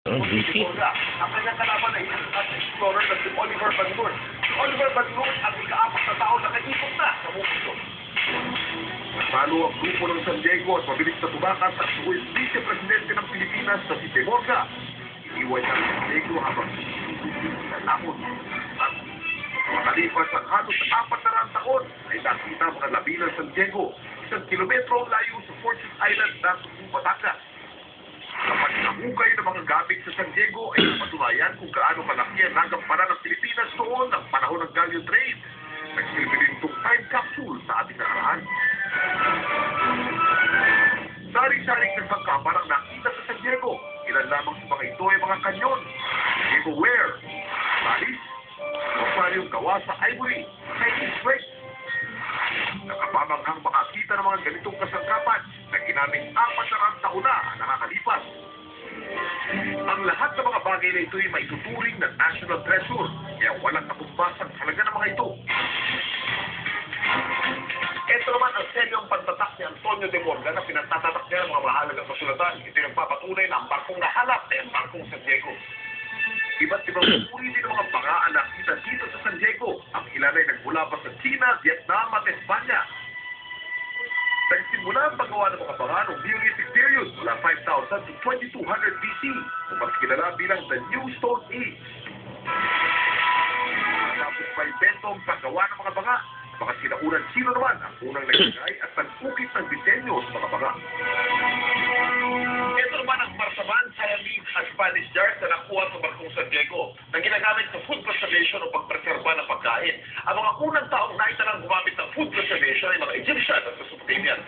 Busy. Ang kanyang kalaban ay isang explorer na si Oliver Bandun. Si Oliver Bandun ang ika-apat na tao na nag-ikot na sa mundo. Natalo ang grupo ng San Diego at mabilis na tumakas ang Suez Vice-Presidente ng Pilipinas na si Temorga. Iniwan ng San Diego habang nanakot. At makalipas ang halos 400 taon ay nakita ang mga labi ng San Diego. 1 kilometro layo sa Fortune Island na Batangas. Kapag nahukay ng mga gamit sa San Diego ay napatunayan kung gaano malaki ang nagampanan ng Pilipinas noon ng panahon ng Galleon Trade. Nagsilbi rin itong time capsule sa ating nakaraan. Sari-saring nagsangkapan ang nakita sa San Diego. Ilan lamang sa mga ito ay mga kanyon, Diego ware, talis, aquarium gawa sa ivory, Chinese flake. Nakapamanghang makakita ng mga ganitong kasangkapan na ginamit 400 taon na nakakalipas. Ang lahat ng mga bagay na ito ay maituturing na national treasure, kaya walang nakumbasang halaga ng mga ito. Ito naman ang seryong pagtatak ni Antonio de Morga na pinagtatatak niya ng mga mahalagang kasulatan. Ito yung papatunay na ang barkong nahanap na ang barkong San Diego. Iba't ibang uri din ng mga banga ang nakita dito sa San Diego. Ang ilan ay nagmula pa sa China, Vietnam at Espanya. Nagsimula ang paggawa ng mga banga noong Neolithic period mula 5,000 to 2200 BC o mas kilala bilang the New Stone Age. Tapos pa invento ang paggawa ng mga banga. Mga sinaunang sino naman ang unang naglagay at nagpukit ng disenyo sa mga banga. Ito naman ang Marsaban, Siamese at Spanish jars na nakuha sa barkong San Diego na ginagamit sa food preservation o pagpreserba ng pagkain. Ang mga unang taong naitalang gumamit ng food preservation ay mga Egyptian at Mesopotamian.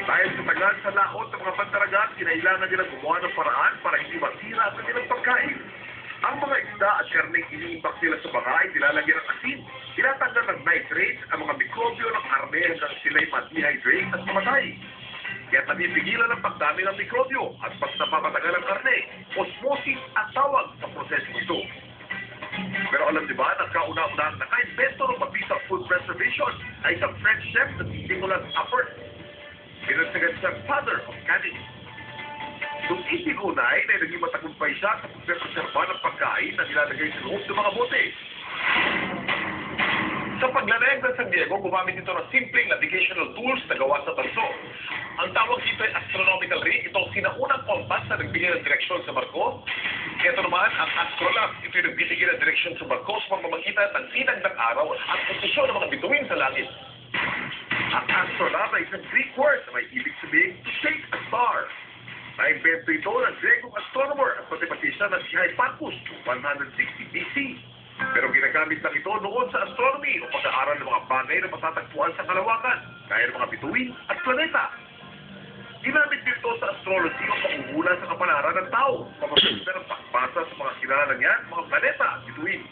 Dahil sa tagal sa laot ng mga pantaragat, kinailangan nilang gumawa ng paraan para hindi masira ang kanilang pagkain. Ang mga isda at karneng iniimbak nila sa baka ay nilalagyan ng asin. Tinatanggal ng nitrates ang mga mikrobyo ng karne hanggang sila'y ma-dehydrate at mamatay. Kaya napipigilan ang pagdami ng mikrobyo at mas napapatagal ang karne. Osmosis ang tawag sa prosesong ito. Pero alam niyo ba na kauna-unang naka-invento ng mabisang food preservation ay isang French chef na si Nicolas Appert. Pinagsagan siyang father of canning. Noong 1809 ay naging matagumpay siya sa pagpreserba ng pagkain na nilalagay sa loob ng mga bote. Sa paglalayag ng San Diego, gumamit ito ng simpleng navigational tools na gawa sa tanso. Ang tawag dito ay astronomical rig. Ito ang sinaunang kompas na nagbigay ng direksyon sa barko. Ito naman ang astrolabe. Ito yung nagbibigay ng direksyon sa barko sa pamamagitan ng sinag ng araw at posisyon ng mga bituin sa langit. Ang astrolabe ay isang Greek word na may ibig sabihin to shake a star. Na-invento ito ng Gregong astronomer at mathematician na si Hipparchus noong 160 BC. Pero ginagamit lang ito noon sa astronomy o pag-aaral ng mga bagay na matatagpuan sa kalawakan, gaya ng mga bituin at planeta. Ginamit din ito sa astrology o pangunguna sa kapalaran ng tao, pamamagitan ng pagbasa sa mga kilala niyan, mga planeta at bituin.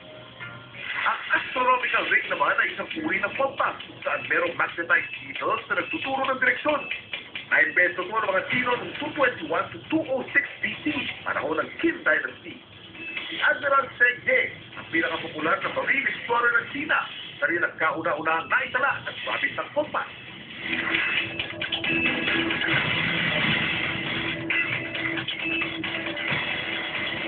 Ang astronomical rig naman ay isang uri ng kompas kung saan merong magnetized needles na nagtuturo ng direksyon. Na-invento ito ng mga Chino noong 221 to 206 BC, panahon ng Qin Dynasty. Si Admiral Zheng He, ang pinakapopular na marine explorer ng China, na rin ang kauna-unahang naitala at gumamit ng kompas.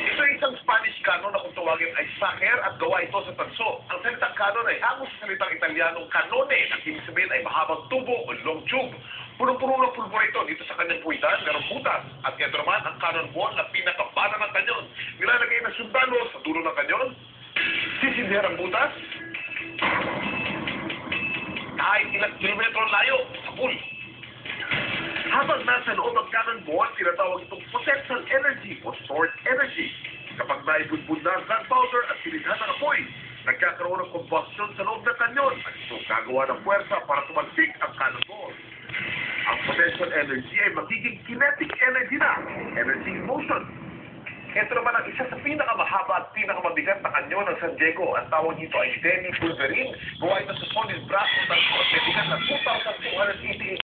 Ito ay isang Spanish cannon na kung tawagin ay saker at gawa ito sa tanso. Ang salitang cannon ay hango sa salitang Italianong canone, ang ibig sabihin ay mahabang tubo o long tube. Punong-puno ng pulbura ito dito sa kanyang puwitan, merong butas. At ito naman ang cannonball na pinakabana ng kanyon. Nilalagay na sundalo sa dulo ng kanyon. Sisindihan ang butas. Kahit ilang kilometro layo sa pool. Habang nasa loob ng cannonball, tinatawag itong potential energy o stored energy. Kapag naibudbud na ang gunpowder at sinidhan ng apoy, nagkakaroon ng combustion sa loob ng kanyon at ito gagawa ng puwersa para tumalsik ang cannonball. Ang potential energy ay magiging kinetic energy na, energy in motion. Ito naman ang isa sa pinakamahaba at pinakamabigat na kanyon ng San Diego. Ang tawag dito ay Demi Pulverin. Gawa ito sa solid brass o tanso at bigat na 2,288